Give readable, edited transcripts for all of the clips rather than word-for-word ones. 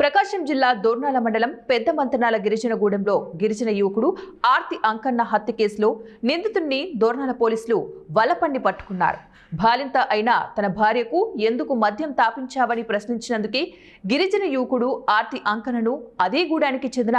ప్రకాశం జిల్లా దోర్నాల మండలం పెద్ద మంతనాల గిరిజనగూడెంలో గిరిజన యువకుడు ఆర్తి అంకన్న హత్య కేసులో నిందితుడిని దోర్నాల పోలీసులు వలపండి పట్టుకున్నారు. బాలింత అయిన తన భార్యకు ఎందుకు మద్యం తాపించావని ప్రశ్నించినందుకే గిరిజన యువకుడు ఆర్తి అంకన్నను అదే గూడానికి చెందిన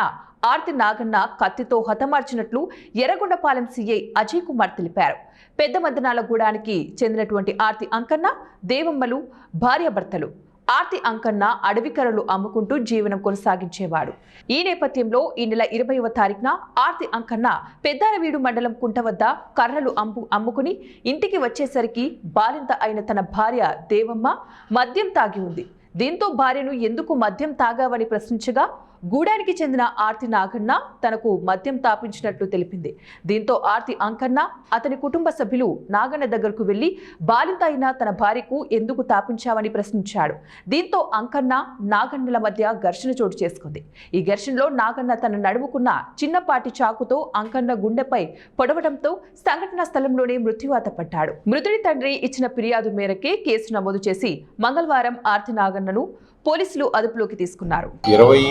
ఆర్తి నాగన్న కత్తితో హతమార్చినట్లు ఎర్రగొండపాలెం సీఐ అజయ్ కుమార్ తెలిపారు. పెద్ద మంతనాల గూడానికి చెందినటువంటి ఆర్తి అంకన్న దేవమ్మలు భార్యాభర్తలు. ఆర్తి అంకన్న అడవికరలు అమ్ముకుంటూ జీవనం కొనసాగించేవాడు. ఈ నేపథ్యంలో ఈ నెల 20వ తారీఖున ఆర్తి అంకన్న పెద్దారవీడు మండలం కుంట వద్ద కర్రలు అమ్ముకుని ఇంటికి వచ్చేసరికి బాలింత అయిన తన భార్య దేవమ్మ మద్యం తాగి ఉంది. దీంతో భార్యను ఎందుకు మద్యం తాగావని ప్రశ్నించగా గూడానికి చెందిన ఆర్తి నాగన్న తనకు మద్యం తాపించినట్లు తెలిపింది. దీంతో ఆర్తి అంకన్న అతని కుటుంబ సభ్యులు నాగన్న దగ్గరకు వెళ్లి బాలింత అయిన తన భార్యకు ఎందుకు తాపించావని ప్రశ్నించాడు. దీంతో అంకన్న నాగన్నల మధ్య ఘర్షణ చోటు చేసుకుంది. ఈ ఘర్షణలో నాగన్న తన నడుముకున్న చిన్నపాటి చాకుతో అంకన్న గుండెపై పొడవడంతో సంఘటనా స్థలంలోనే మృత్యువాత పడ్డాడు. మృతుడి తండ్రి ఇచ్చిన ఫిర్యాదు మేరకే కేసు నమోదు చేసి మంగళవారం ఆర్తి నాగన్నను పోలీసులు అదుపులోకి తీసుకున్నారు. 20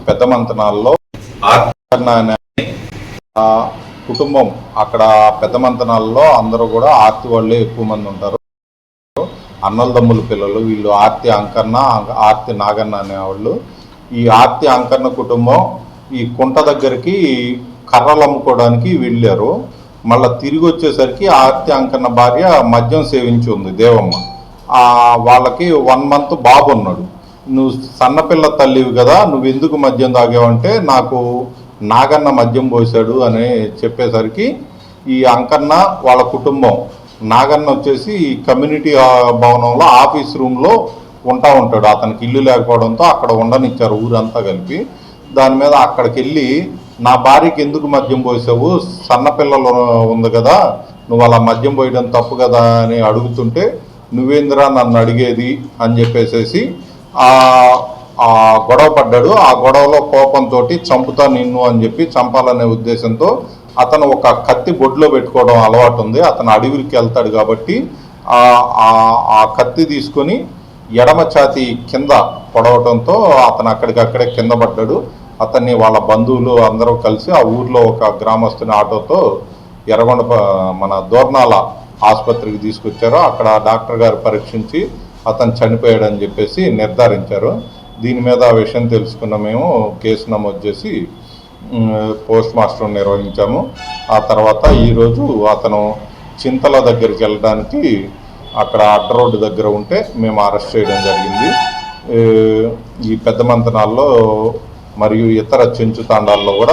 పెద్ద మంతనాల్లో కుటుంబం అక్కడ పెద్ద మంతనాల్లో అందరూ కూడా ఆర్తి వాళ్ళే ఎక్కువ మంది ఉంటారు. అన్నలదమ్ముల పిల్లలు వీళ్ళు ఆర్తి అంకన్న ఆర్తి నాగన్న అనేవాళ్ళు. ఈ ఆర్తి అంకన్న కుటుంబం ఈ కుంట దగ్గరికి కర్రలు అమ్ముకోవడానికి వెళ్ళారు. మళ్ళీ తిరిగి వచ్చేసరికి ఆర్తి అంకన్న భార్య మద్యం సేవించి ఉంది దేవమ్మ. వాళ్ళకి 1 మంత్ బాబు ఉన్నాడు. నువ్వు సన్నపిల్ల తల్లివి కదా, నువ్వు ఎందుకు మద్యం తాగావంటే నాకు నాగన్న మద్యం పోసాడు అని చెప్పేసరికి ఈ అంకన్న వాళ్ళ కుటుంబం నాగన్న వచ్చేసి కమ్యూనిటీ భవనంలో ఆఫీస్ రూమ్లో ఉంటాడు. అతనికి ఇల్లు లేకపోవడంతో అక్కడ ఉండనిచ్చారు ఊరంతా కలిపి. దాని మీద అక్కడికి వెళ్ళి నా భార్యకి ఎందుకు మద్యం పోసావు, సన్నపిల్లలు ఉంది కదా, నువ్వు అలా మద్యం పోయడం తప్పు కదా అని అడుగుతుంటే నువ్వేంద్రా నన్ను అడిగేది అని చెప్పేసేసి గొడవ పడ్డాడు. ఆ గొడవలో కోపంతో చంపుతా నిన్ను అని చెప్పి చంపాలనే ఉద్దేశంతో అతను ఒక కత్తి బొడ్లో పెట్టుకోవడం అలవాటు ఉంది. అతను అడవికి వెళ్తాడు కాబట్టి ఆ కత్తి తీసుకొని ఎడమ ఛాతీ కింద పొడవటంతో అతను అక్కడికక్కడే కింద పడ్డాడు. అతన్ని వాళ్ళ బంధువులు అందరూ కలిసి ఆ ఊర్లో ఒక గ్రామస్తుని ఆటోతో మన దోర్నాల ఆసుపత్రికి తీసుకొచ్చారు. అక్కడ డాక్టర్ గారు పరీక్షించి అతను చనిపోయాడని చెప్పేసి నిర్ధారించారు. దీని మీద ఆ విషయం తెలుసుకున్న మేము కేసు నమోదు చేసి పోస్ట్ మార్టం నిర్వహించాము. ఆ తర్వాత ఈరోజు అతను చింతల దగ్గరికి వెళ్ళడానికి అక్కడ అడ్డ రోడ్డు దగ్గర ఉంటే మేము అరెస్ట్ చేయడం జరిగింది. ఈ పెద్ద మంతనాల్లో మరియు ఇతర చెంచు తాండాల్లో కూడా